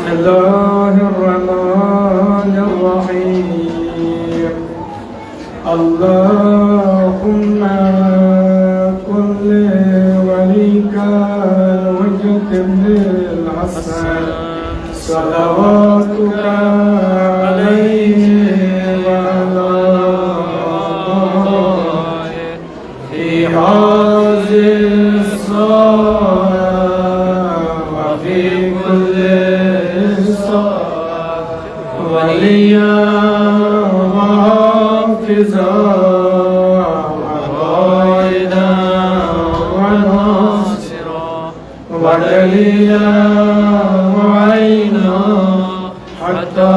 بسم الله الرحمن الرحيم. اللهم كن لوليك الحجة بن الحسن صلواتك عليه وعلى آله في هذه الصلاة وفي كل صلاة وليا وحافظا وقائدا وناصرا ودليلا وعينا حتى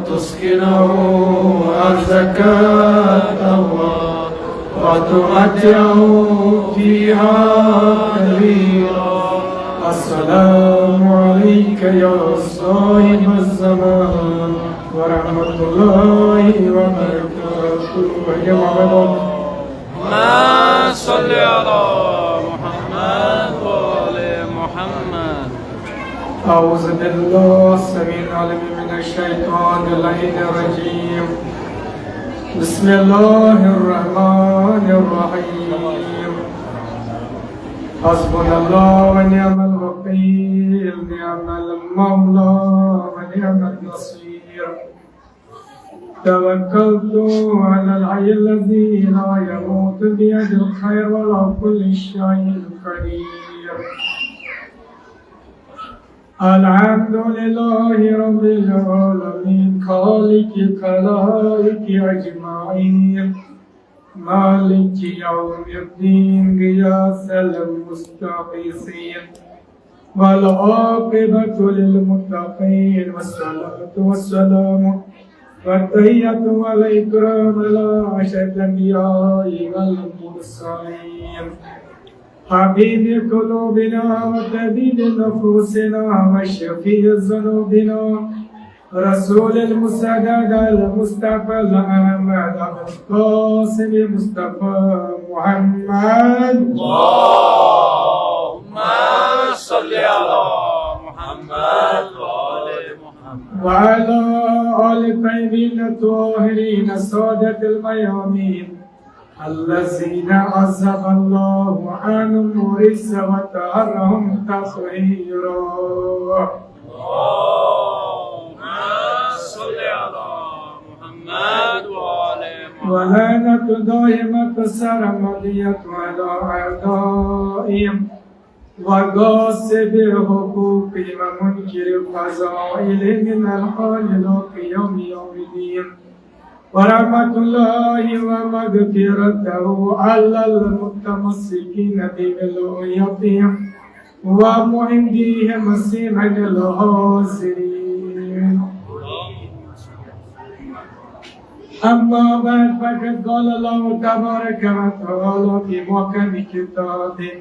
تسكنه أرزك التوى وتمتعه فيها كثيرا. السلام عليك يا صاحب الزمان ورحمة الله وبركاته. يا محمد ما صل على محمد وآل محمد. أعوذ بالله السميع العليم من الشيطان اللعين الرجيم. بسم الله الرحمن الرحيم. حسبنا الله ونعم الوكيل، نعم المولى ونعم النصير. توكلت على الحي الذي لا يموت بيده الخير ولا كل شيء قدير. الحمد لله رب العالمين خالق الخلائق أجمعين مالك يوم الدين غياث المستغيثين والعاقبة للمتقين والصلاة والسلام والتحية والإكرام على أشرف الأنبياء والمرسلين حبيب قلوبنا وطبيب نفوسنا وشفيع ذنوبنا رسول المسدد المصطفى الأحمد القاسم المصطفى محمد. اللهم صل على محمد وآل محمد وعلى آل الطيبين الطاهرين السادة الميامين الذين عذب الله عنهم الرجس وطهرهم تطهيرا. اللهم صل على محمد وآل محمد. ولعنة دائمة سرمدية على أعدائهم وغاصب حقوقهم ومنكر فضائلهم من الحال إلى قيام يوم الدين. ورحمة الله ومغفرته على المتمسكين بولايتهم ومعندهم السمع الحاضرين. أما بعد فقد قال الله تبارك وتعالى في محكم كتابه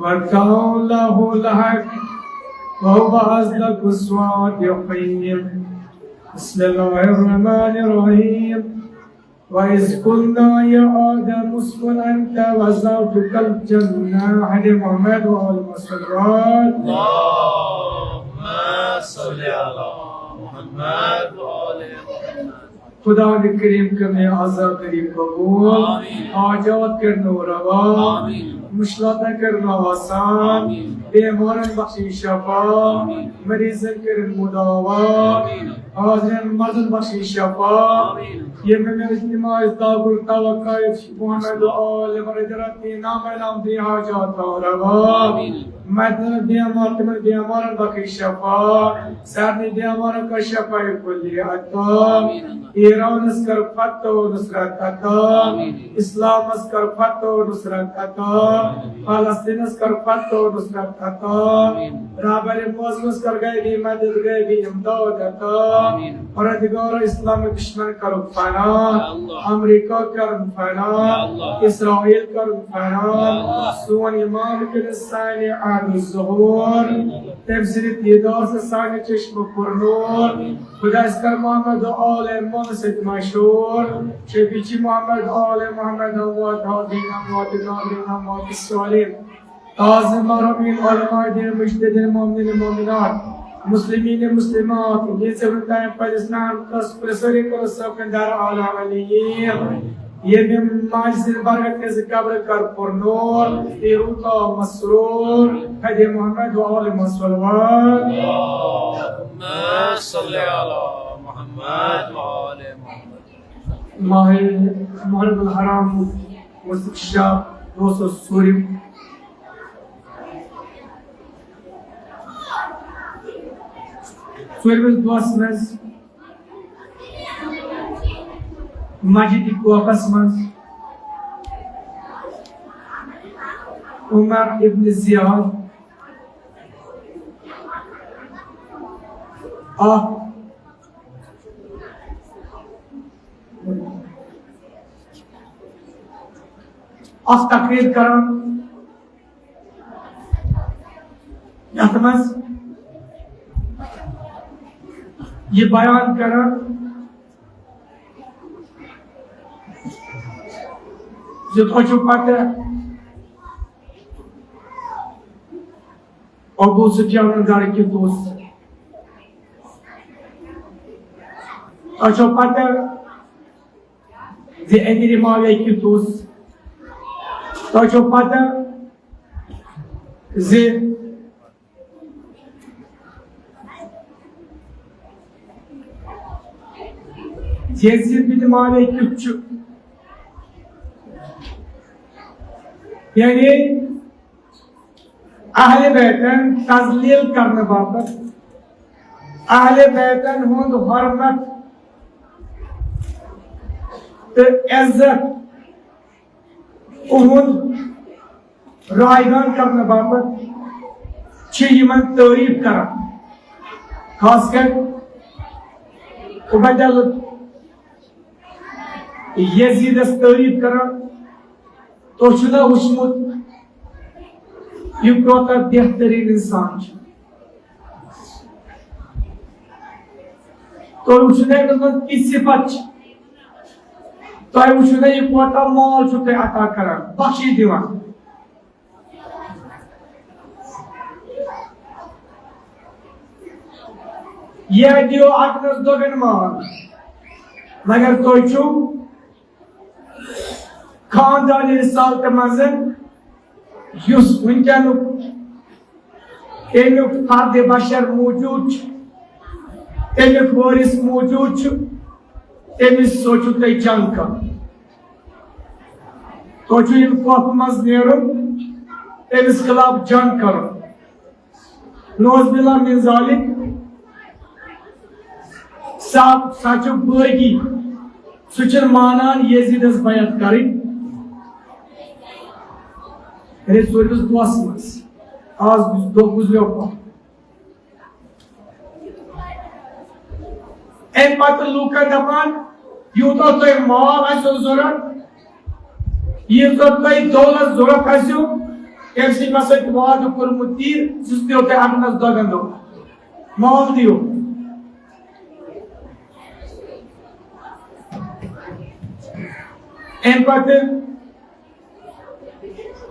وقوله الحق وهو أصدق الصادقين. بسم الله الرحمن الرحيم. وإذ قلنا يا آدم اسكن أنت وزوجك الجنة. على محمد وآل محمد. اللهم صل على محمد وآل محمد. खुदा ने करीम करने आज़ाद करीम कबूल आजाद करना रवा मुश्किलात करना आसान बीमारन बख्शी शफा मरीजन करन मुदावा हाज़िरन मर्दन बख्शी शफा ये में इज्तिमा इस्तागुल तवक्कुल मोहम्मद आल मरजरती नाम दी हाजात रवा मदन बीमारन बख्शी शफा सारनी बीमारन का शफा कुल्ली अता ईरान अस्कर फतो नुसरत अता इस्लाम अस्कर फतो नुसरत अता फलस्तीन अस्कर फतो नुसरत अता राबर मौजूद अस्कर गए भी मदद गए भी इमदाद अता परदिगार इस्लाम दुश्मन कर फना अमेरिका कर फना इस्राइल कर फना सुन इमाम के साने आदि ज़हूर तफसीर दीदार से साने चश्म पर नूर खुदा अस्कर मोहम्मद आल मनसिद मशहूर शफीची मोहम्मद आल मोहम्मद वादीन वादिन सालिम ताज़ मरमीन अलमादीन मुजतदिन मोमिन मोमिनात Muslimin Muslimat, ये सब टाइम पर इस्लाम का प्रसरी को सब कंदार आला वाली ये में माजिद बरकत के ज़िक्र कर पुरनूर इरुता मसरूर हदे मोहम्मद व आले मुसल्लमान अल्लाहुम्मा सल्ली अला मुहम्मद व आले मुहम्मद मुहर्रम हराम मुस्तशा 200 सूरी सूरी में Majid Kuafas Umar ibn Ziyad takrir karan yatmaz ye bayan karan जो तो पाते अबू सुफियान दार के दोस्त तो पाते जे एमिर माविया के दोस्त तो पाते जे Yezid bin Malik Küçük यानी अहले बैतन तज़लील करने बाबत अहले बैतन हुंद हरमत तो इज्जत उहुंद रायगान करने बाबत यमन तारीफ कर खासकर उबैदुल यजीद तारीफ कर तो शुदा उस्मुत ये कोता बेहतरीन इंसान तो शुदा की सिफत तो शुदा ये कोता माल शुदा अता करा बख्शी दिवान ये दियो आत्मस दोगन माल मगर तो छु खानदानी रिसाल के मंजर युस उनके एनुक फर्द बशर मौजूद एनुक वारिस मौजूद एमिस सोचु ते जंग का तो जो इन कोप मज नेरुम एमिस खिलाफ जंग करो नौज बिला मिन जालिक साब साचु बगी सुचर मानान यजीदस बयात करी Resolvemos próximas. As dos leopardos. Empate Luca da man, yuto to mal aso zorat. Yuto to dolas zorat aso. Esse passa que modo por mutir, suspiro te apenas dogando. Mal dio. Empate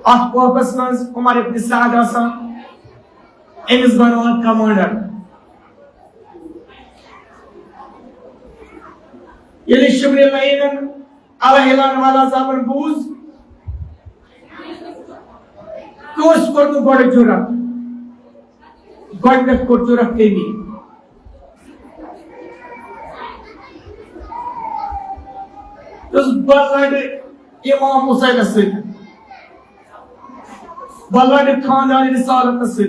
At Corpus Mans, Umar ibn Sa'd Hasan, emis banwan commander. Yeli Shimri Lainen, ala hilan wala zaman buz, kos kornu bode jurat. Godnek kor jurat kemi. Tus balade Imam Musa Nasir. Balade खानदानी रिसालत से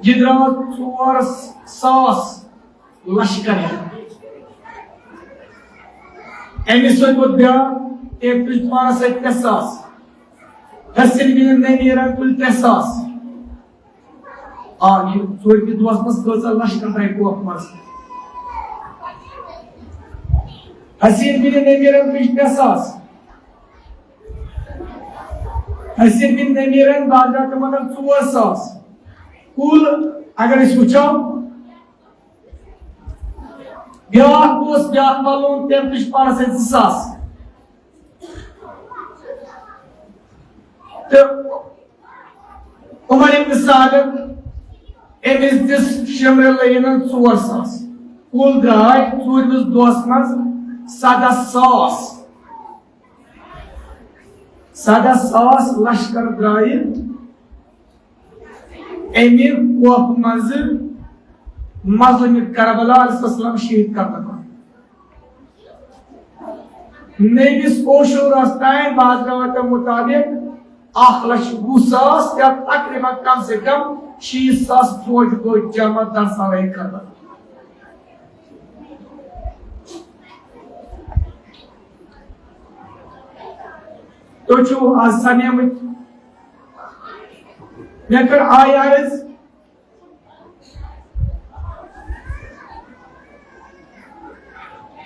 जिधर चोर सास लश्कर है एमिसों को दिया एक पिछवाड़ा से तेसास हसीन भी नहीं मेरा कुल तेसास ये चोर की दुआस मस दोसा लश्कर है को अपमास हसीन भी नहीं मेरा कुल तेसास हसीन बिन नमीरन बादरा के मगर 400 कुल अगर इस उचाओ ब्याह कोस ब्याह मालूम तेम पिछपारा से 200 तो उमर इब्न सालिम एमिस दिस शमर लयन 4,000 कुल द्राय चूरमिस दोस मज 7,000 लश्कर द्राय एमि कोप मज मजलुम करबला अलैहिस्सलाम शहीद करना नबिस ओशुरस तान बाज रवायत मुताबिक 1,20,000 या तकरीबन कम से कम 6,000 फौज को जमा दर्शावे करबला तो जो आसानिया में लेकर आयाज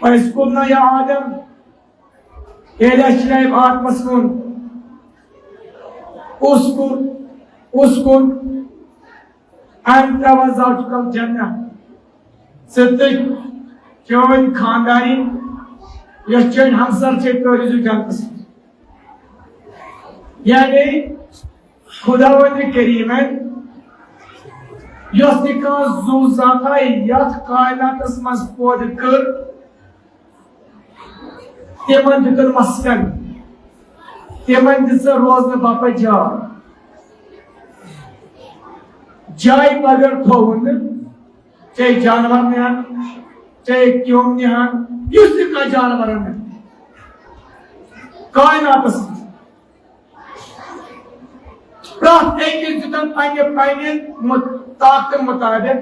फैसकुलना या आदम एलशनाइब आत्मस्कुन उस्कुन अंत वज़ाउकल जन्नह सत्य चोन खानदारी यश्चन हमसर से तोरिजु जन्नत यानी खुदावंद करीमन यस्तिका ज़ुज़ाता यथ कायनातस मज पौध कर तेमन दिकर मस्कन तेमन दिसर रोजन बापा जाय बगर थोवन चाहे जानवर निहान चाहे क्यों निहान युद्ध का जानवर में कायनातस प्राप्त एक जुतन पाइने ताकत मुताबिक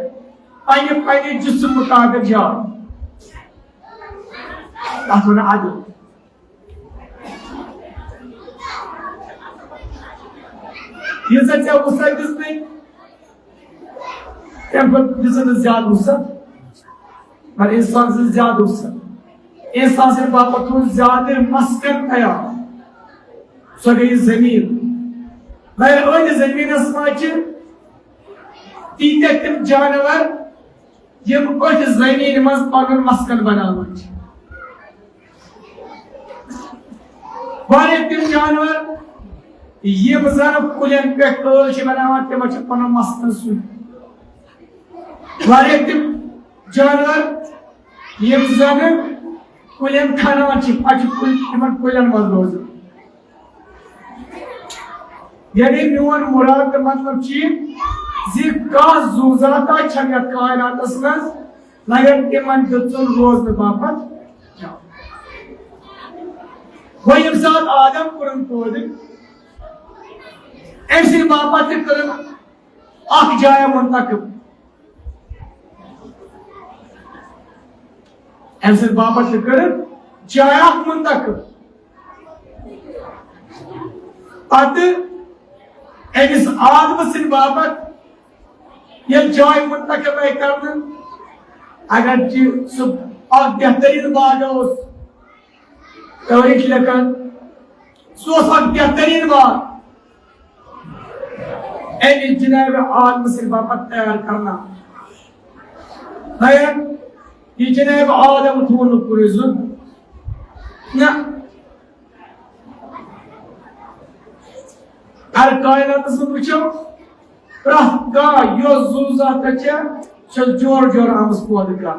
पाइने जिस्म मुताबिक जान ताकत आदि ये सच्चा गुस्सा किसने टेम्पर जिसने ज्यादा गुस्सा पर इंसान से ज्यादा गुस्सा इंसान से बापा तो ज्यादा मस्कन आया सो गई जमीन मैं ओन जमीन अस्माच तीते तिम जानवर यम ओन जमीन मज पन मस्कन बनावन वारे तिम जानवर ये मजान कुलन पे कल छ बनावन तिम छ पन मस्कन सु वारे तिम जानवर ये मजान कुलन खानावन छ अच कुल तिमन कुलन मज रोज यानी म्योन मुराद मतलब जी का जुजाता छया कायनातस मज मगर तिमन दचुन रोज बापत वो यम साथ आदम कुरन पौध ऐसे बापत करन अख जाय मुंतखब ऐसे बापत करन जाय मुंतखब पत एमिस आदम सिन बापत ये जाय मुंतखब करन अगर जी सब और बेहतरीन बात तवरीख लेकर सोच बेहतरीन बात एमिस जनाब आदम सिन बापत तैयार करना मगर ये जनाब आदम थोन पुरिजुन ना हर कायनात में वुचो प्रगा यो जुजा तचा चल जोर जोर आमस पौध का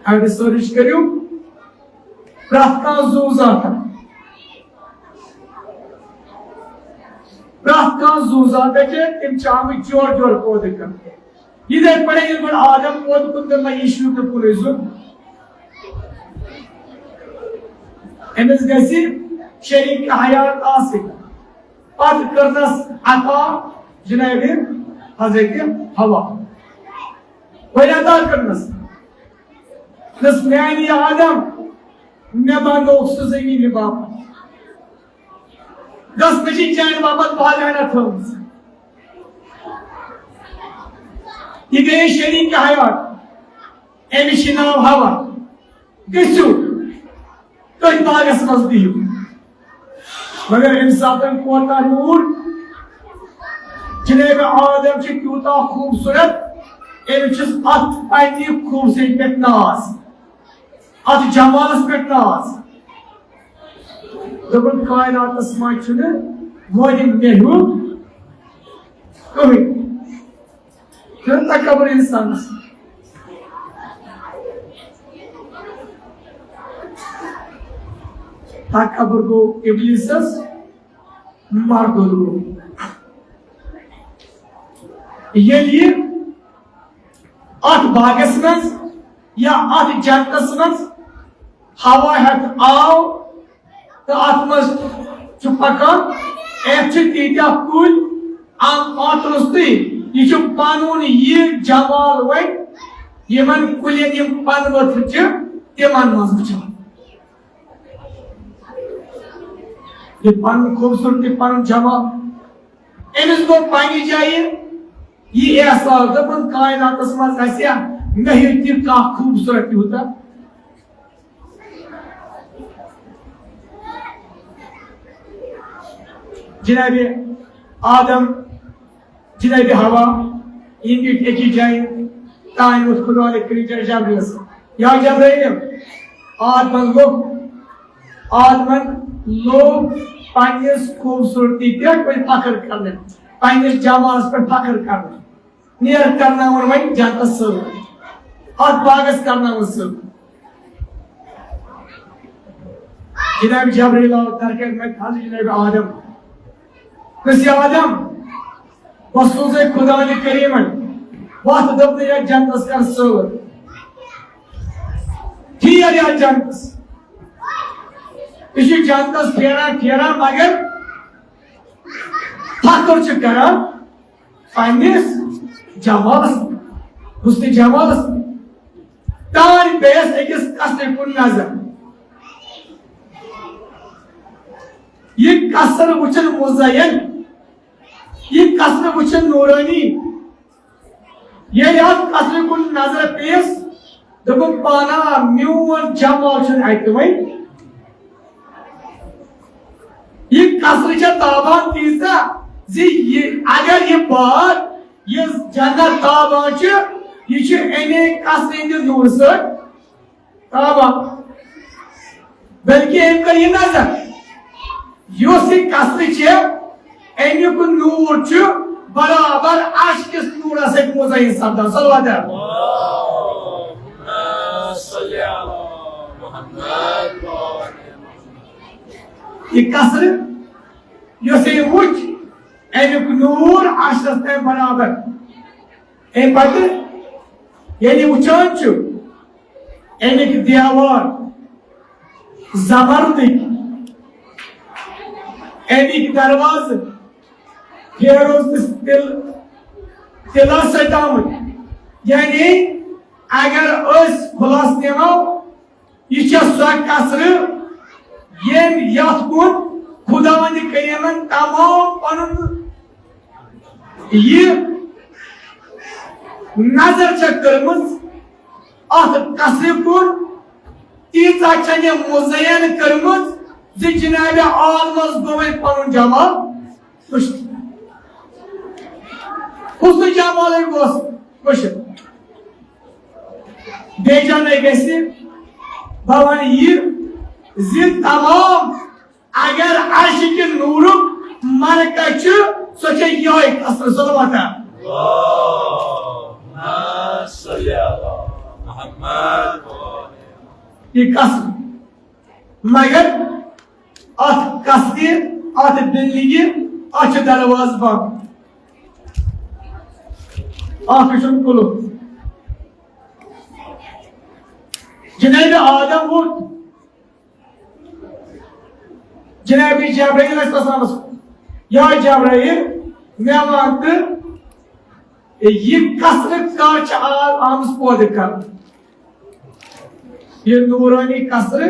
अगर सर्च करियो प्रगा जुजा तचा तिम चाम जोर जोर पौध का ये देख पड़े ये बड़ आदम पौध कुंद में यीशु के पुरेजुन एमएस गसी शरीक हयात आसिक पद करनस अता जनाब हजरत हवा वयादा करनस नस मैन या आदम मैं बांधो उस जमीन बाप दस बजी चार बाबत बाहर आना था ये गए शरीक हयात एमिश नाम हवा गसु तो बागस मज दियो मगर इंसान कोता नूर जनाब आदम छ क्यूता खूबसूरत एमिस अत पानी खूबसूरत पे नाज अत जमालस पे नाज दबन कायनातस मज मोदी मेहू कहीं तो तकबर इंसान तकबर गो इब्लिसस मरदुल गो ये अत बागस मज या अत जन्नतस मज हवा हेत आव तो अत मज पकान तीत्या कुल अत रुस्ती यह पनुन यह जमाल वन यमन कुलियन यम पन वथर तिमन मज वुचान ये पन खूबसूरती पन जमाल अमिस गो पानी जाए ये एहसास दपन कायनातस मज आसिया नहीं ती का खूबसूरत होता जनाबे आदम जनाबे हवा इनकी एक ही जाए तान उस खुदा ने क्रिएटर जबरील या जबरील आदमन लोग पानिस खूबसूरती पे कोई फख्र करने पानिस जमाल पर फख्र करने नियर करना और वही जाता सब और बागस करना वो सब जनाब जबरील और तरके में खाली जनाब आदम किसी आदम वसूल से खुदा ने करीमन वात दबने या जन्नत कर सोवर ठीक या जन्नत इसी जन्नत फेरा मगर फख्र च करा पानिस जमालस हुस्न जमालस तान बेस एकस कसरे कुन नजर ये कसर वचन मुज़य्यन ये कसर वचन नूरानी ये याद कसर कुन नजर पेश दब पाना म्यून जमाल छन आइतवै ये कसर छ ताबान तीसा जी ये अगर ये बात ये जन्नत ताबान छ ये छ एने कसर इन नूर से ताबान बल्कि इनका ये नजर योसी कसर छ एनिक नूर छ बराबर आशिक नूर से मुज़य्यन सदा सल्लल्लाहु अलैहि वसल्लम ये कसर योसी उच एनिक नूर आशिक से बराबर ए पद यानी उचान छ एनिक दीवार जबरदस्त एनिक दरवाज़ फेरोज तिला सटाम यानी अगर उस खुलास निमो यह सो कसर यम यथ कुन खुदा ने करीमन तमाम पनुन यह नजर कर्मज अत कसर कुन तीचा छने मुज़य्यन कर्मज जी जनाब आदमस गोवे पनुन जमाल हुस्न जमाल गोस खुश बेजान गसी भवन ये जिद तमाम अगर आशिक नूर मरका सो ये कसर सलवाता ये कसर मगर अत कसर अत बिल्ली अत दरवाज बंद कुल जनाब आदम वोट जनाब जबरील या जबरील मैं मानते ये कसर का आमस पौध कर ये नूरानी कसर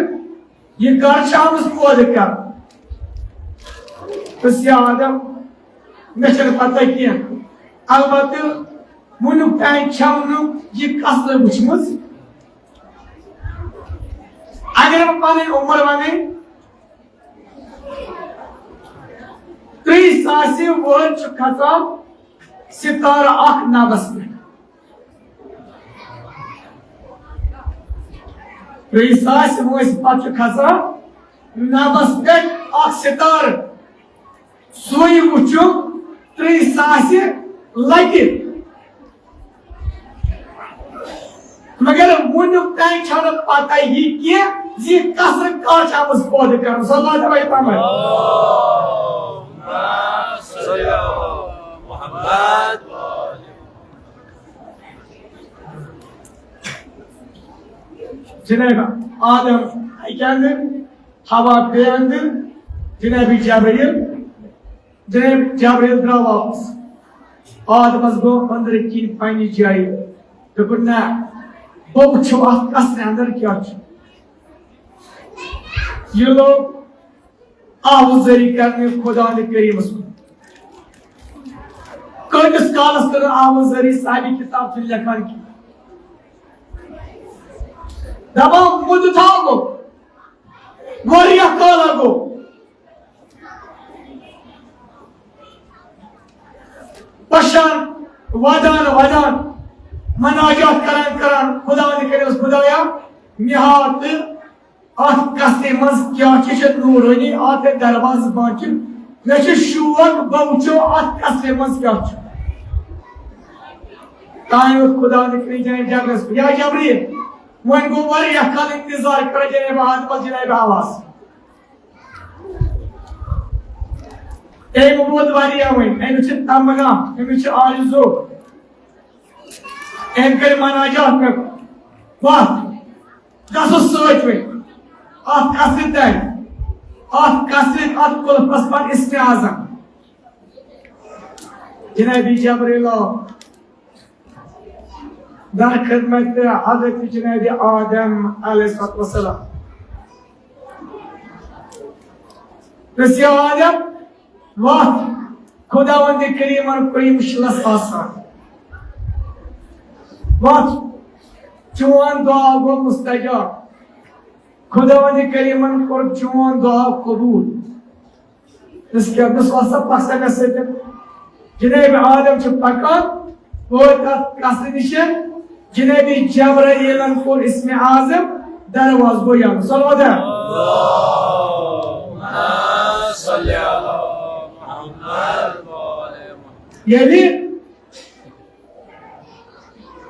ये कर आमस पौध कर तो आदम मे पता क्या अलबत् वुनुक तान छमनु ये कसर वुचमज अगर पन उम्र वन 30,000 वोर खसान सितार अख नबस पे 30,000 वोस पे खसान नबस पे सितार सोई वुचु 3 सास लगे मगर वुनुक ताई छन पता ही कि जी कसर काश आमस पौध कर सल्लल्लाहु अलैहि वसल्लम मोहम्मद जनाब आदम aykandir हवा बेअंदर जनाब जबरील द्राव वापस आदमस गो अंदर की पानी जाए दोपन ना बो छो कसर अंदर क्या ये लोग आवाज़री करने खुदा ने करीम कदस कालस कर आवाज़री सारी किताब से लिखन की दबा मुद थागो वरिया काला गो पशान वदान मनाजात करान खुदा ने करीम खुदाया निहात आत कसते मज क्या नूरानी आत दरवाज बाँच मे शौक बहुचो आत कसते मज क्या खुदा ने जबरस या जबरील वन गो वारिया काल इंतजार कर जनाब आदम जनाब आवाज ए बहुत वारिया वन एम छ तमन्ना एम छ आरज़ू एम कर मनाजात में बात गसो सोच वन आत कसरत आत कुल पसपन इसमें आज़म जनाब जबरील दर खिदमत हज़रत जनाब आदम अलैहिस्सलाम रसिया आदम वाह खुदावंद करीमन कोई मुश्किलस आसान वाह चोन दुआ गो मुस्तजाब खुदावंद करीमन को चोन दुआ कबूल इसके बस वासा पक्सा का से जनाब आदम छ पकान वो कसर निशन जनाब जबरील को इसमें आज़म दरवाज गो या सल्लल्लाहु यानी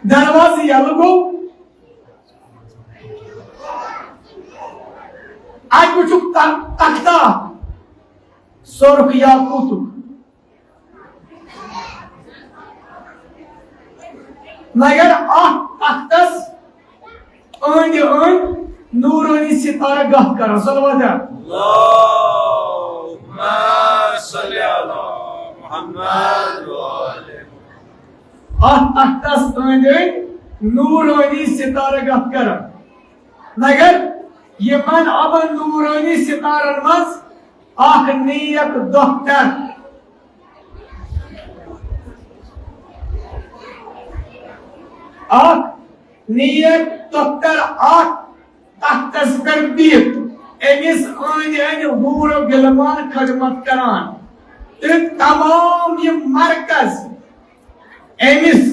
दरवाज यल गो आज कुछ तख्ता सुर्ख याकूत मगर तख्तस अंद नूरानी सितारा गह कर तख्तस अंद नूरानी सितारा गह कर मगर यमन अब नूरानी सितारन मज नेक दोख्तर नेक दोख्तर तख्तस पर बीत एमिस अंद हूर गिलमान खदमत करान तो तमाम ये मरकज एमिस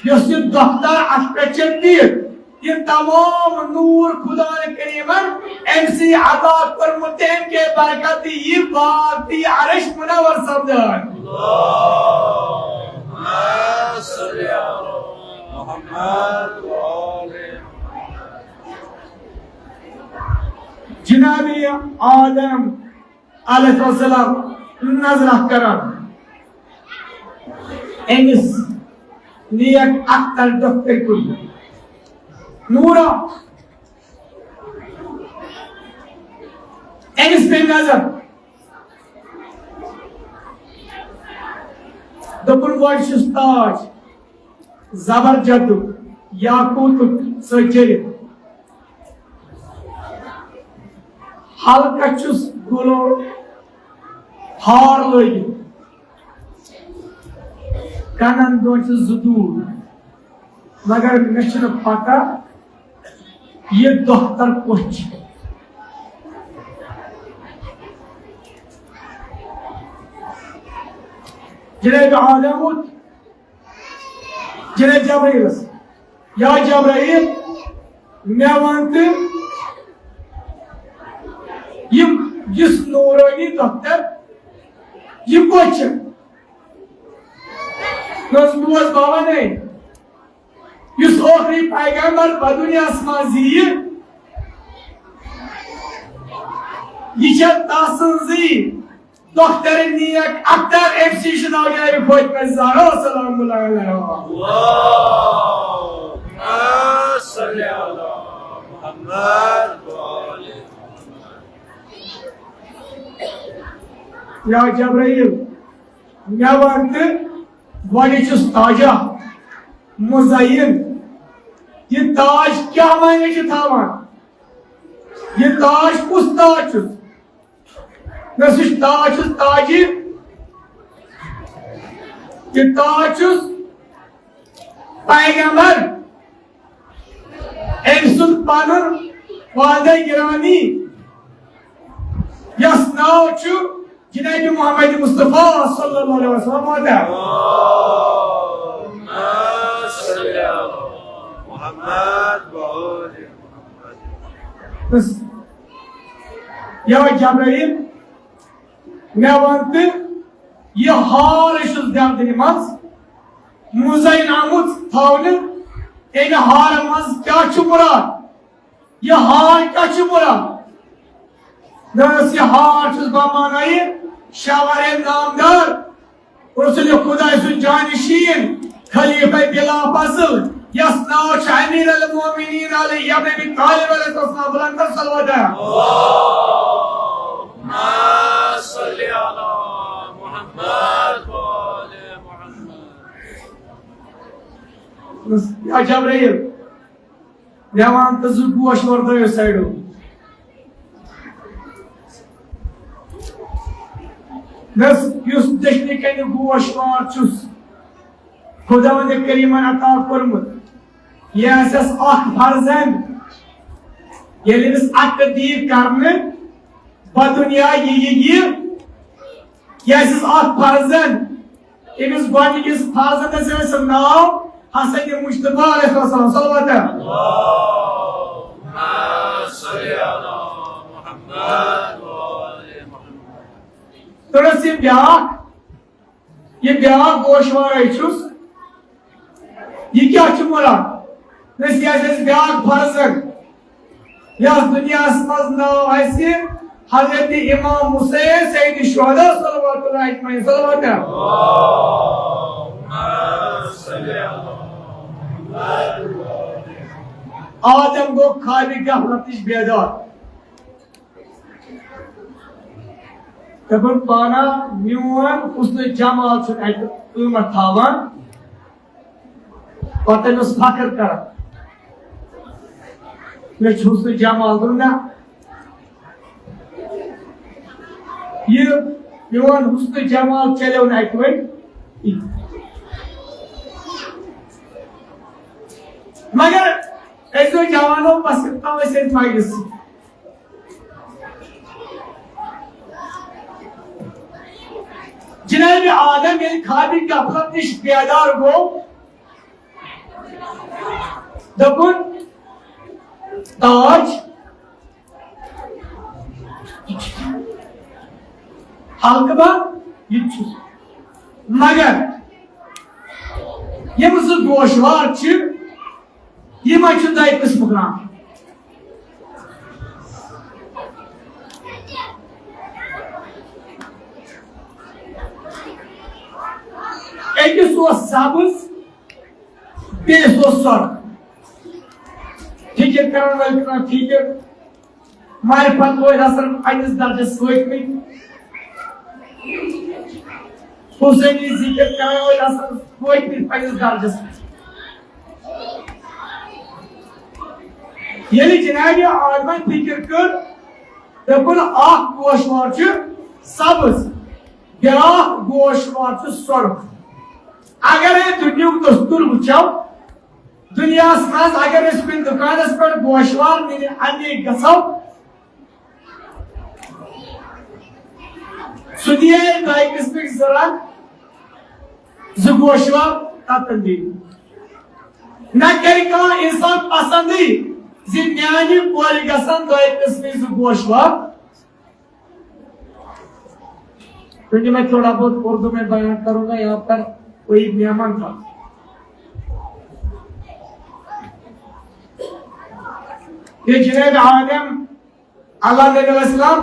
दोख्तर अत पे बीत ये तमाम नूर खुदा ने करीमन एमसी अता करमुत के बरकत ये बात दी अरश मुनव्वर सब्दान जनाबी आदम अलैहिस्सलाम नजर करान एमिस नियत अख्तर डॉक्टर को नूरा एमिस पे नजर दोपन वाइस ताज जबरजद याकूत सजरी हल्का चुस गोलो हार लगी कनन दो जदूर मगर मे पता ये दोख्तर कुछ जनाब आदम जनाब जबरील या जबरील मे वन जिस नूरानी दफ्तर ये कुछ नजबूत बाबा ने इस आखिरी पैगंबर बदुनिया मजीद ये तासंजी दफ्तर नियक अख्तर एफसी शनाव जाए खोज में ज़ारो सलाम अलैहि सल्ली अला मुहम्मद व आले या जबराइल मैं वंत वालिचुस ताजा मुज़य्यन ये ताज क्या मायने च थावन ये ताज कुस ताज नसिश ताज ताजी ये ताज पैगंबर एमसुल पानर वादे गिरानी यस नाव चु जनाब मोहम्मद मुस्तफा सल्लल्लाहु अलैहि वसल्लम वादा सल्ली अला मुहम्मद व आले बस या जबराइल मैं वंत ये हार इशुस ध्यान दिन मज मुज़य्यन आमुत थावन इन हार मज क्या छुपरा ये हार क्या छुपरा नस ये हार छुस बामानाई शावारे नामदार रसूल खुदा सुन जानिशीन खलीफा बिला फसल यस नाव अमीर अल मोमिनीन अलैहि इब्न तालिब अलैहिस्सलाम बुलंद सल्लल्लाहु सल्ली अला मुहम्मद व आले मुहम्मद या जबराइल जवान तजु गोश वर्दो साइडो नस युस दशनी कन गोश वार चुस खुदावंद करीमन अता कोरमुत यस अख फर्जन येलिस अकदीर करने बदुनिया ये यस अख फर्जन इमिस गोनिकिस फर्जन से नाव हसन मुस्तफा अलैहिस्सलाम सल्लल्लाहु सल्ली अला मुहम्मद व आले मुहम्मद तरस ये ब्याक गोशवार छुस ये क्या मुरा नस ब्याक फर्जन यस दुनिया मज नाव आसे हजरत इमाम हुसैन सैयद शुहदा सल्लल्लाहु अलैहि वसल्लम आदम गो खाली गफलतिश बेदार तबन पाना म्यून उसने जमाल छुन क़ीमत थावन पतन उस फकर कर मैं उसने जमाल दूंगा ये म्यून उसने जमाल चले उन अकवट मगर ऐसे जवानों पसंद वैसे माइस जनाब आदम ये खादी का अपना निश बेदार गो दबुन ताज हल्कबा ये मगर ये मुझे गोशवार ये मचु दाई किस्म का एक सबज बेसर फिक्र कर फिक्र मारिफत अनिस दर्जस वतमित हुसैनी जिक्र कर वतमित अनिस दर्जस यदि जनाब आदम फिक्र कर दपुन गोशवार सबज ब्या गोशवार सुर्ख अगर दुनिया दस्तूर वो दुनिया मज अगर कुन दुकानस पे गोशवार अने गो सह दिए दाई किस्म जरा जो गोशवार ततन दी न कर इंसान पसंद मान कोल गसान दाई किस्म जो गोशवार क्योंकि मैं थोड़ा बहुत उर्दू में बयान करूंगा। यहाँ पर कोई मेहमान था। ये जनाब आदम अलैहिस्सलाम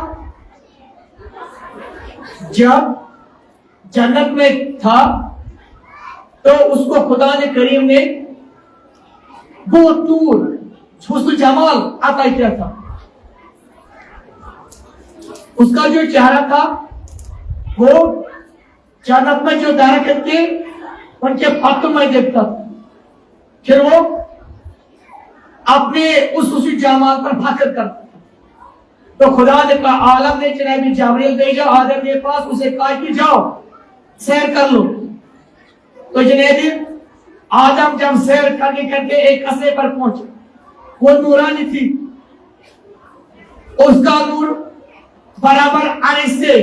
जब जन्नत में था तो उसको खुदा ने करीम ने बहुत नूर हुस्न जमाल अता किया था। उसका जो चेहरा था वो जन्नत में जो दरख्त थे उनके पत्तों में देखता था। फिर वो अपने उस हुस्न जमाल पर फख्र करता था। तो खुदा ने कहा, आलम ने जनाब जबरील भेजा आदम के पास, उसे कहा कि जाओ सैर कर लो। तो जनाब आदम जब सैर करके करके एक कस्बे पर पहुंचे, वो नूरानी थी। उसका नूर बराबर अरिश से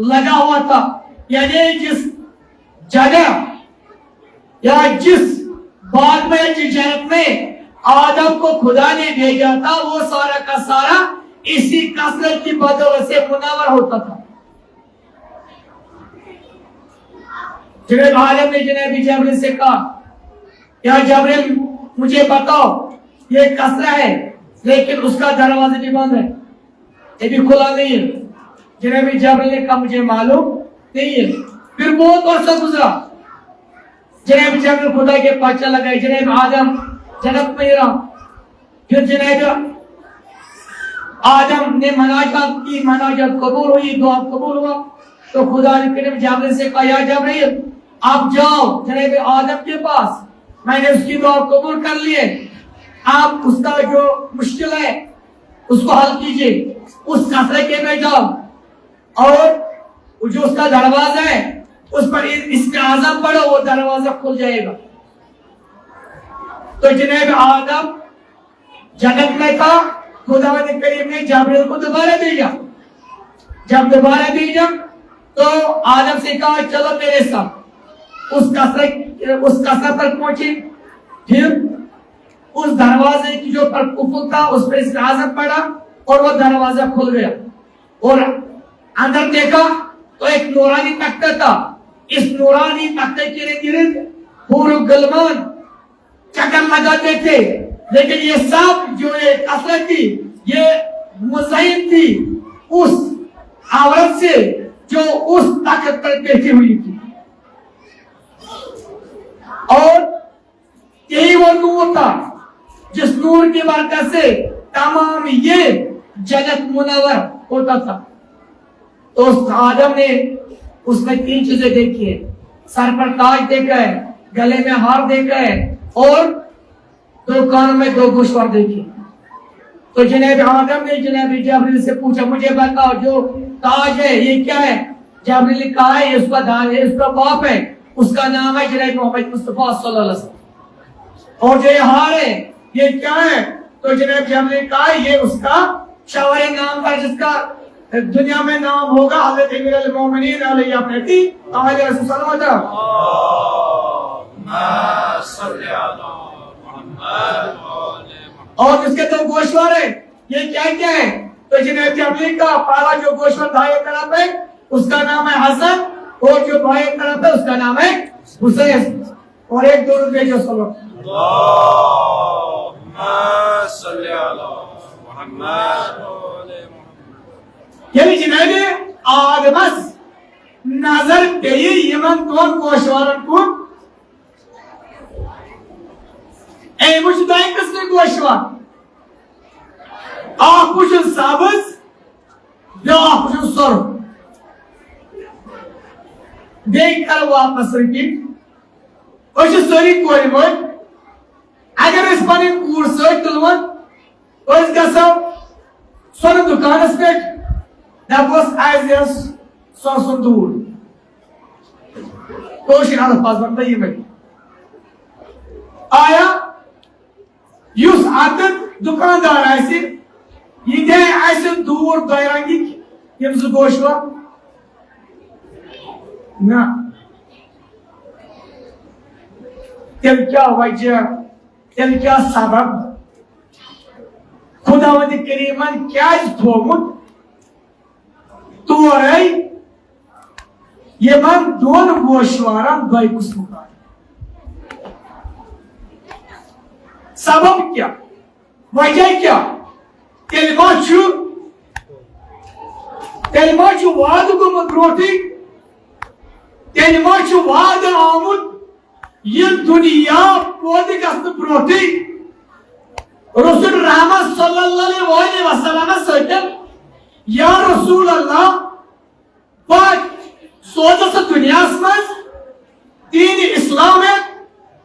लगा हुआ था। यानी जिस जगह या जिस बाग में, जिस जन्नत में आदम को खुदा ने भेजा था, वो सारा का सारा इसी कसरत की बदौलत से मुनव्वर होता था। जनाब आदम ने जनाब जबरील से कहा, या जबरील मुझे बताओ, ये कसरा है लेकिन उसका दरवाजा भी बंद है, ये भी खुला नहीं है। जनाब जबरील ने कहा, मुझे मालूम नहीं है। फिर बहुत अर्सा गुजरा। जनाब जबरील खुदा के पास चला गए। जनाब आदम जन्नत में रहा। फिर जनाब आदम ने मनाजात की, मनाजात कबूल हुई, दुआ कबूल हुआ। तो खुदा ने करीम जबरील से कहा, या जबरील आप जाओ जनाब आदम के पास, मैंने उसकी दुआ कबूल कर ली है, आप उसका जो मुश्किल है उसको हल कीजिए, उस कसरे के में जाओ और जो उसका दरवाजा है उस पर इसमें आज़म पढ़ो, वो दरवाजा खुल जाएगा। तो जनाब आदम जन्नत में था। खुदा ने करीम ने जबरील को दोबारा भेजा। जब दोबारा भेजा तो आदम से कहा, चलो मेरे साथ। उस कसर पर पहुंचे। फिर उस दरवाजे की जो पर कुफल था उस पर इसका आज़म पड़ा और वो दरवाजा खुल गया। और अंदर देखा तो एक नूरानी तख्ता था। इस नूरानी तख्ते के इर्द गिर्द पूरे गुलमान चक्कर लगाते थे। लेकिन ये सब जो ये कसरत थी, ये मुज़हिन थी उस औरत से जो उस तख्त पर बैठी हुई थी। और यही वो नूर था जिस नूर की बरकत से तमाम ये जगत मुनव्वर होता था। तो उस आदम ने उसमें 3 चीजें देखी है। सर पर ताज देखा है, गले में हार देखा है और 2 कानों में 2 गोशवार देखे। तो जनाब आदम ने जनाब जबरील से पूछा, मुझे बताओ जो ताज है ये क्या है? जबरील ने कहा है, ये उसका दान है, उसका बाप है, उसका नाम है जनाब मोहम्मद मुस्तफा सल्लल्लाहु अलैहि वसल्लम। और जो ये हार है ये क्या है? तो जनाब जबरील ने कहा ये उसका शौहर नाम था जिसका दुनिया में नाम होगा हज़रत अमीरुल मोमिनीन अलैहि अपनती आले रसूल सल्लल्लाहु अलैहि वसल्लम। और जिसके 2 गोशवार है ये क्या क्या है? तो जनाब जबरील का पहला जो गोशवार दाएं तरफ है उसका नाम है हसन और जो बाएं तरफ है उसका नाम है हुसैन। और एक दुरूद भेजो सल्लल्लाहु यानी जनाब आदमस नजर गई यमन 2 गोशवारन कुन ए मुझदाई किसने गोशवार कुछ सबज कुछ सर देख कर वापस रिपीट सारी कोर मोल अगर पे कूर तुलवन गो सोन दुकानस पे दपस सोन दूर कोशिश अल्फाज बनता ये आया युस आदत दुकानदार आसे ये दूर दोरंगी यम 2 गोशवार ना तेल क्या वजह तेल क्या सबब खुदावंद करीमन क्या थोमुत तोरे यमन दोन गोशवारान दो किस्म का सबब क्या वजह क्या तेलमा वाद गुमत ब्रोटी तेलमा वाद आमुत ये दुनिया पोद गस्त ब्रोटी रसूल रहमत सल्लल्लाहु अलैहि वसल्लम सदन या रसूल अल्लाह पाक सोचा सा दुनिया में दीन इस्लाम है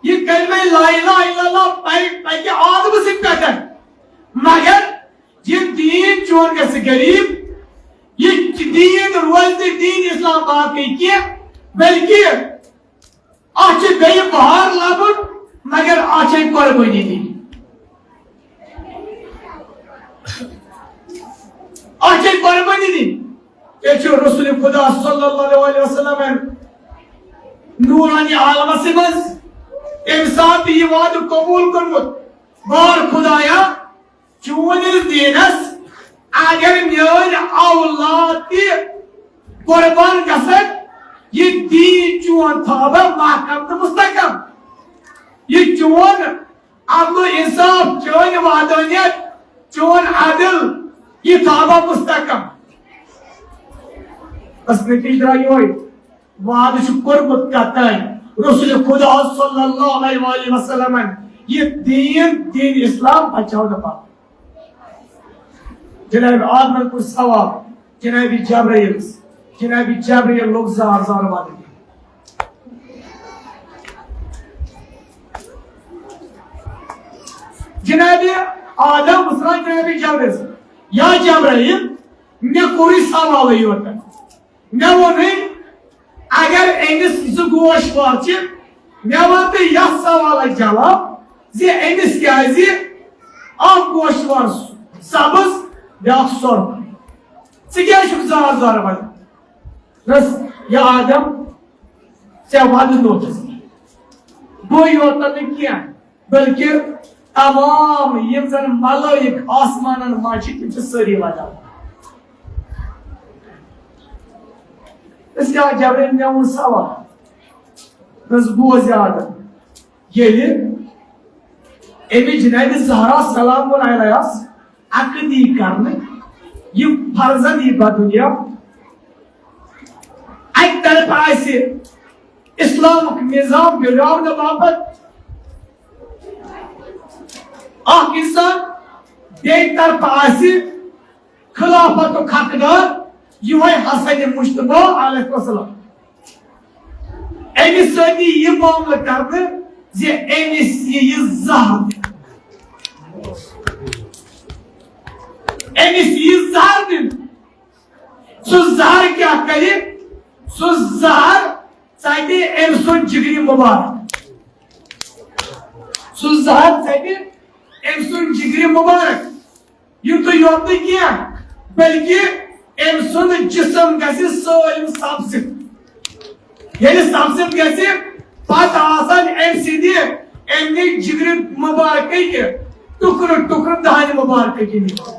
ये कलमे ला इलाहा इल्लल्लाह पाई के आदम से कहता मगर ये दीन चोर कैसे गरीब ये दीन रोज दीन इस्लाम बाकी किया बल्कि आचे गई बाहर लाबन मगर आचे कुर्बानी दी आचे कुर्बानी दी ये जो रसूल खुदा सल्लल्लाहु अलैहि वसल्लम नूरानी आलम से बस इंसान ये वाद कबूल करमुत बार खुदाया चूनिस दीनस अगर मेन औलाद कुर्बान गसन ये दीन चून थाबा महकम तो मुस्तकम ये चून अदल इंसाफ चून वादनियत चून अदल ये थाबा मुस्तकम बस नतीजा ये वाद कुर्बत कहता है रसूल खुदा सल्लल्लाहु अलैहि वसल्लम ये दीन इस्लाम बचाओ दफा जनाब आदम को सवाब जनाब जबरील लोग जार वादे जनाब आदम उसरा जनाब जबरील या जबरील मे कोई सवाल योता मे वो नहीं अगर एमिस गोश वाच मे वन यह सवाल जवाब जे एमिस क्या गोश वार सबज ब्या सोर क्या जार वन बस यह आदम से वन नोटिस बो योत क्या बल्कि तमाम यम जन मलाइक आसमान मज सारी वजह इसलिए जबरील ने वो सवाल बस बोझ आदम ये एमि जनाब ज़हरा सलाम अलैहास अकदी करने ये फर्जन ये दुनिया एक तरफ आसे इस्लामिक निजाम बिगाड़ने बाबत आख इंसान एक तरफ आसे खिलाफत तो हकदार ये हसन मुश्तबा अलैहिस्सलाम एमिस सदी ये मामला करने जे एमिस ये ज़हर एमिस ये ज़हर दिन सो ज़हर क्या करे सो ज़हर चाहिए एमसुन जिगरी मुबारक सो ज़हर चाहिए एमसुन जिगरी मुबारक यूं तो योत नहीं किया बल्कि एमसुन जिस्म गसे सालिम सबसित यानी सबसित गसे पात आसान एम सीधे एमने जिगरी मुबारक के टुकड़ दहानी मुबारक के नहीं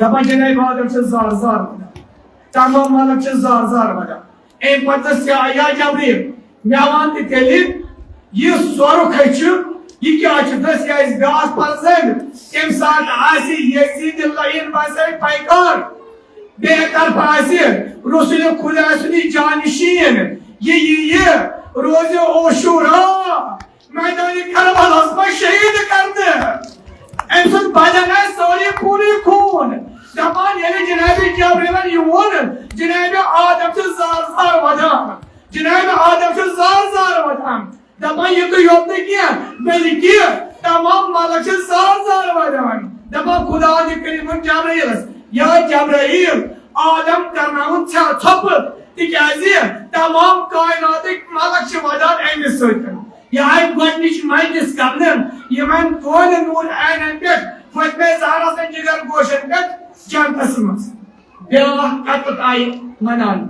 दबा जनाब आदम से जार तमाम मालक से जार बना एम पतस से आया जबरील मेवान तेली ये सोरो खचु ये क्या दस क्या इस गास परसन एम साथ आसी यजीद लाइन बसे पैकार बेहतर पासी रसूल खुदा सुनी जानशीन ये रोज़े ओशुरा मैदान करबला में शहीद कर दे एमसन बदन है सारी पूरी खून जबान यानी जनाब जबरील यून जनाब आदम से जार वदाम जनाब आदम से जार वदाम दबा ये तो योत नहीं किया बल्कि तमाम मालक से जार वदाम दबा खुदा ने करीम जबरील या जबरील आदम करना छप तिकाजी तमाम कायनातिक मालक से वदान एमिस सतन यह गोडनिश मजलिस करन यमन दोन नूर ऐनन पे फतमे ज़हरा से जिगर गोशन पे जन्नत मस ब्याह कत आय मनान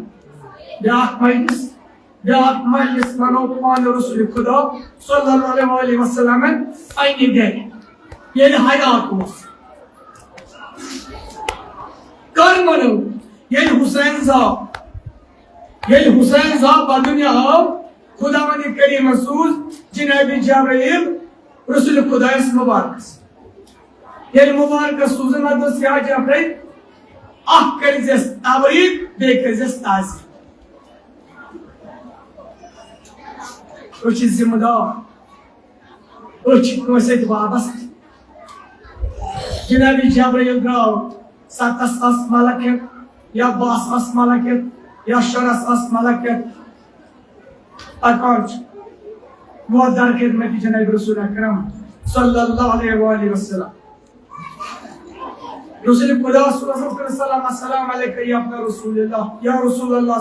ब्याह मजलिस मनो पान रसूल खुदा सल्लल्लाहु अलैहि वसल्लम आईने दे ये हयात उस कर मनो ये हुसैन साहब ये हुसैन साहब बदुनिया खुदावंद करीम सूज जनाब जबरील रसूल खुदायस मुबारक ये मुबारक सूजन मदस या जबरील अख करजस तबरीक बे करजस ताज़ी जिम्मेदार वाबस्त जनाब जबरील द्राव 7 मलकियत या 20 मलकियत या 16 मलकियत अकाउंट वो दर खिदमत जनाब रसूल अकरम सल्लल्लाहु अलैहि वसल्लम रसूल खुदा सल्लल्लाहु अलैहि या अपना रसूलुल्लाह या रसूलुल्लाह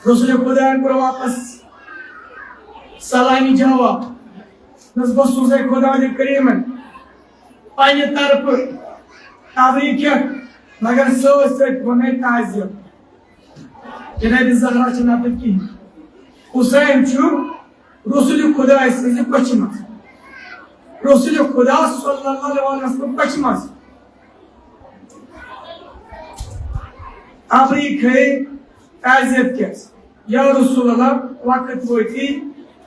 रसूल खुदा को वापस सलामी जवाब नस्बत सुज़े खुदा ने करीम पानी तरफ तबरीक मगर सोच वने ताज़ियत जनाब ज़हरा चनाब की हुसैन छु रसूल खुदा से पचमस रसूल खुदा सल्लल्लाहु अलैहि वसल्लम पचमस तबरीक है ताज़ियत क्या या रसूल अल्लाह वक्त वोती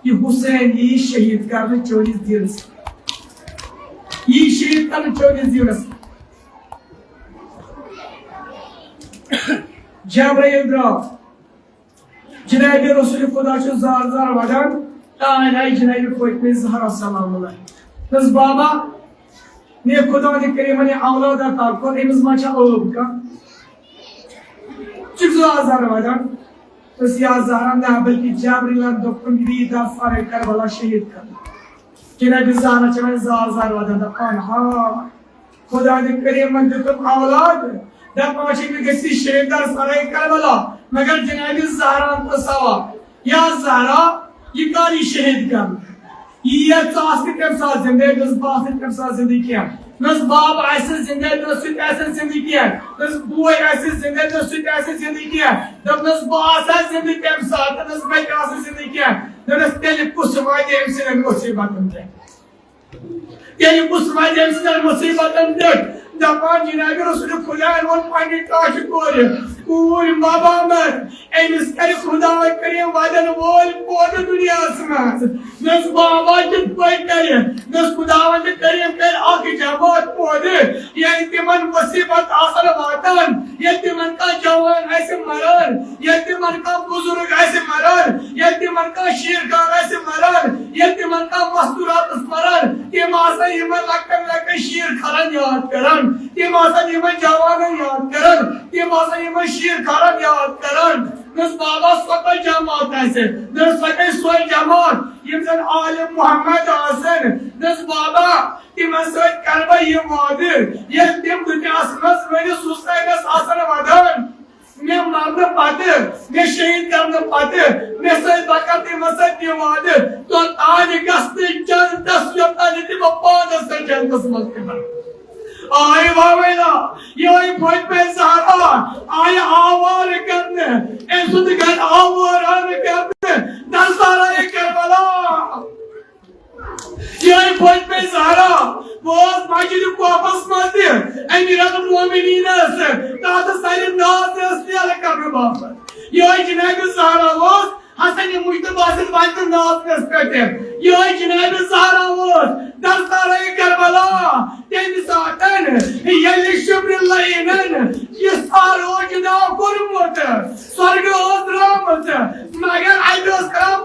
कि हुसैन ये शहीद करने 24 दिन ये शहीद करने 24 दिन जबरील द्राव जनाब रसूल खुदा जार जार वदान तान आई जनाब फोत ज़हरा सलाम अलैहि बाबा ने खुदा ने करीम ने औलाद अता को एमस मचा ओब का जार वदान या ज़हरा ने बल्कि जबरील दोकन दी दा सारे करबला शहीद कर जनाब ज़हरा चवन जार जार वदान पान हां खुदा ने करीम ने तुम औलाद दपाशी में किसी शहीद दर सारे करबला मगर जनाब ज़हरा को सवा या ज़हरा ये काली शहीद कर ये सास के साथ जिंदगी नस बाप के साथ जिंदगी है नस बाप ऐसे जिंदगी नस ऐसे जिंदगी है नस बुआ ऐसे जिंदगी नस ऐसे जिंदगी है जब नस बाप ऐसे जिंदगी के साथ नस भाई ऐसे जिंदगी है नस तेरे कुछ वादे से मुसीबत है तेरे कुछ वादे से मुसीबत है दपान जनाब रसूल खुदा वो पानी काश कोरे कूर बाबा मर एमिस कर खुदा करिए वादन बोल कोड दुनिया समाज नस बाबा जित कोई करे नस खुदावंद करिए कर आके जमात पोदे ये तिमन मुसीबत आसर वातन ये तिमन का जवान ऐसे मरर ये तिमन का बुजुर्ग ऐसे मरर ये तिमन का शेरगार ऐसे मरर ये तिमन का मस्तूरात मरर ये मासा हिमन लक्कर शेर खरन याद करन ये मासा हिमन जवान याद करन ये मासा हिमन शेर खरन याद करन नस बाबा स्वतः जमात ऐसे नस स्वतः सोय जमात ये जन आले मोहम्मद आसन नस बाबा तिमन सोय करबा ये वादे ये तिम दुनिया असमस मेरे सुसाइनस आसन वादन मैं मरने पाते मैं शहीद करने पाते मैं सोय बकते मसद ये वादे तो आज गस्ते चंद 10 योता नीति बप्पा 10 चंद 10 मस्ते आए वावेला ये फोट पे ज़हरा आए आवार करने ऐसुद घर आवार करने दसारा ये करबला ये फोट पे ज़हरा वो मस्जिद को वापस मारते अमीरात मोमिनीन से ताता सारे नाज असली अलग करने बाप ये जनाब ज़हरा वो हसन मुश्तबा से बात नाज करते ये जनाब ज़हरा वो दसारा ये करबला तेन सातन ये शुब्रिल्लाहिनन ये सारो जुदा कुरमत स्वर्ग ओद्रामत मगर आइदोस कराम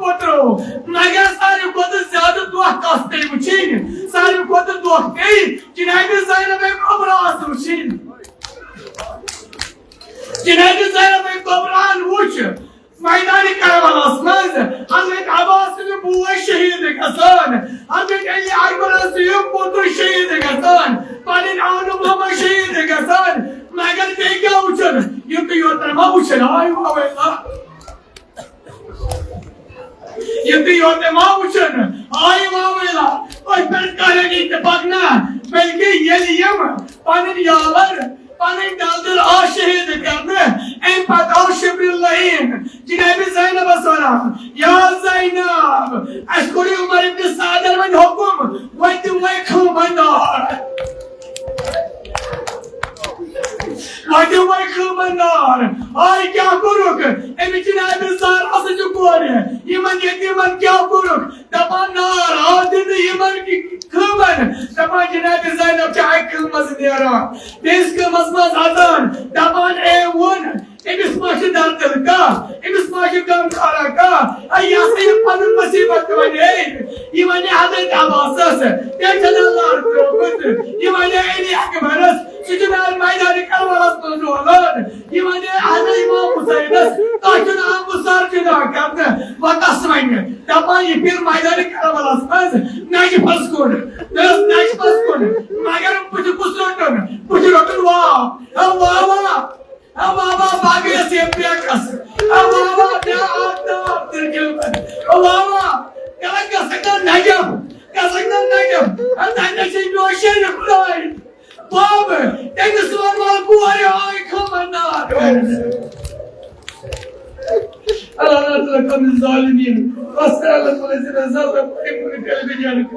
पोत्रो मगर सारे को तो ज्यादा दुआ कास्ते मुचिन सारे को तो दुआ के जनाब ज़ैनब कुबरा सुचिन जनाब ज़ैनब कुबरा वुच मैदान करबलास मज हजरत अब्बास ने बुआ शहीद गसन हजरत अली अकबर से पोतो शहीद गसन पानी आनो बाबा शहीद गसन मगर के क्या उचन ये तो योतर मा उचन आय वावेला ये तो योतर मा उचन आय वावेला और पर करेगी तपकना बल्कि ये लियम पानी यावर पानी डालदर आ शहीद करने एम पताओ शुब्रिल्लाहिन जनाब ज़ैनब सलाम या ज़ैनब अशकुरी उमर इब्न सादर में हुकुम वैत वैखो बंदार वैत वैखो बंदार आई क्या करूं बिचना सार असज कोर यमन यतीमन क्या कोरुक दपान नार आदिन यमन की खमन दपान जनाब ज़ैनब चाहे खमस नेरा देश के मजमज अजान दपान ए वन इमिस माशे दर्दल का इमिस माशे गम खारा का अय्या से पन मुसीबत वने यमन हजरत अब्बास तेजन अल्लाह रोबत यमन एली अकबरस सुजनाल मैदान करबलास नोलन यमन हजरत इमाम हुसैन ताजन मुसार जुदा करने वकस्मैन दपान ये फिर मैदान करबलास मज नाज फसकोन दस नाज फसकोन मगर पुछ कुसरोटन पुछ रोटन वाह Ababa bagai siapa kas, ababa dia ada terjemah, ababa kalau kasihkan najam, anda sih dua syair kulai, bapa, ini semua malku hari hari kemana? Allah telah kami zalimin, rasalah kalau saya zalim, ibu ni kalau berjalan.